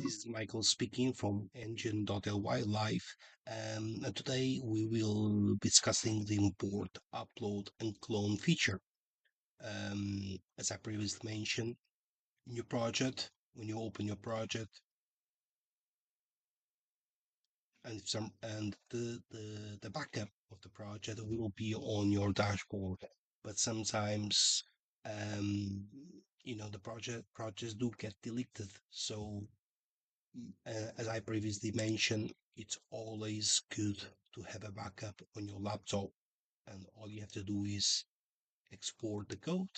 This is Michael speaking from engine.ly live, and today we will be discussing the import, upload, and clone feature. As I previously mentioned, in your project, when you open your project, and the backup of the project will be on your dashboard, but sometimes the projects do get deleted, so as I previously mentioned, it's always good to have a backup on your laptop, and all you have to do is export the code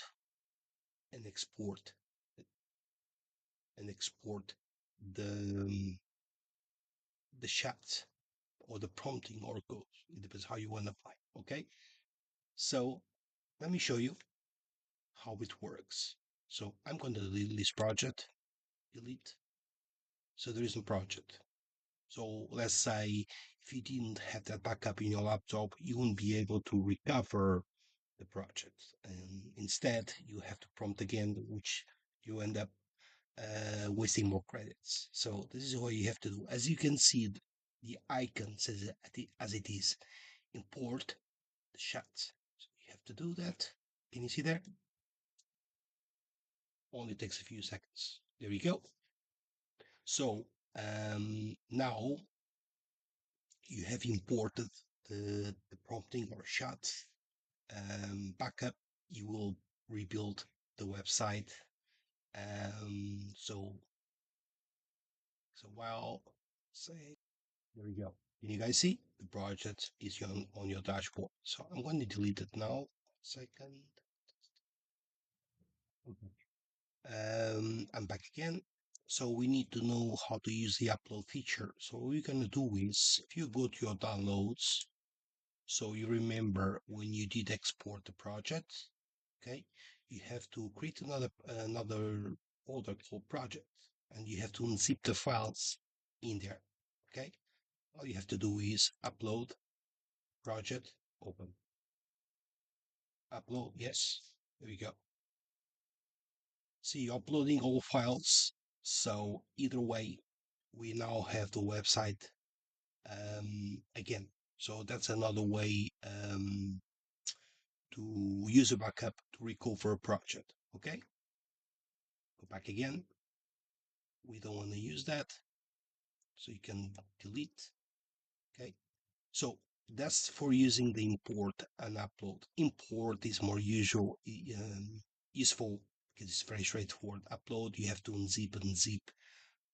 and export the the chat or the prompting or code. It depends how you want to apply. Okay, so let me show you how it works. So I'm going to delete this project. Delete. So there is no project. So let's say if you didn't have that backup in your laptop, you won't be able to recover the project. And instead, you have to prompt again, which you end up wasting more credits. So this is what you have to do. As you can see, the icon says as it is, import the chat. So you have to do that. Can you see there? Only takes a few seconds. There you go. So now you have imported the prompting or chat backup. You will rebuild the website. So while say there we go. Can you guys see the project is on your dashboard? So I'm going to delete it now. Second. Okay. I'm back again. So we need to know how to use the upload feature. So what we're going to do is if you go to your downloads, so you remember when you did export the project, okay, you have to create another folder called project, and you have to unzip the files in there. Okay, all you have to do is upload project, open, upload. Yes, there we go. See, uploading all files. So either way, we now have the website again. So that's another way to use a backup to recover a project. Okay, go back again. We don't want to use that, so you can delete. Okay, so that's for using the import and upload. Import is more useful because it's very straightforward. Upload, you have to unzip and zip,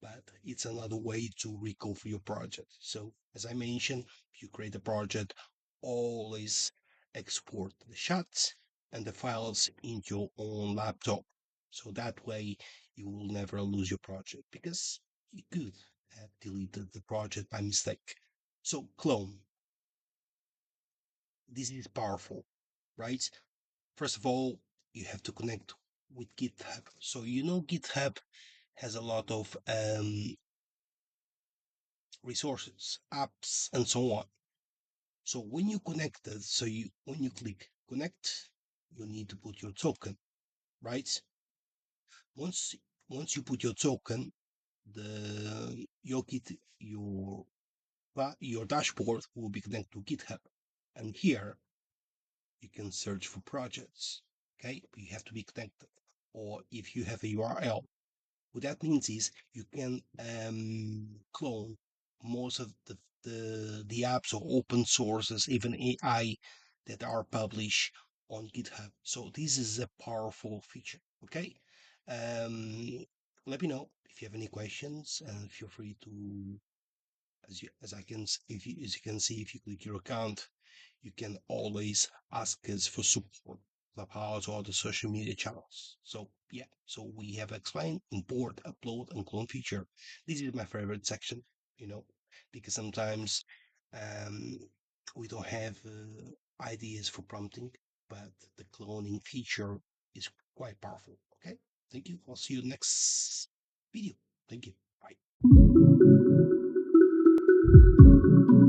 but it's another way to recover your project. So as I mentioned, if you create a project, always export the shots and the files into your own laptop. So that way you will never lose your project, because you could have deleted the project by mistake. So clone, this is powerful, right? First of all, you have to connect with GitHub. So GitHub has a lot of resources, apps, and so on. So when you connect it, when you click connect, you need to put your token, right? Once once you put your token, the your Git your dashboard will be connected to GitHub, and here you can search for projects. Okay, you have to be connected, or if you have a URL, what that means is you can clone most of the apps or open sources, even AI, that are published on GitHub. So this is a powerful feature. Okay, um, let me know if you have any questions, and feel free to, as you can see, if you click your account, you can always ask us for support, Clubhouse or the social media channels. So yeah, so we have explained import, upload, and clone feature. This is my favorite section, you know, because sometimes um, we don't have ideas for prompting, but the cloning feature is quite powerful. Okay, thank you. I'll see you next video. Thank you.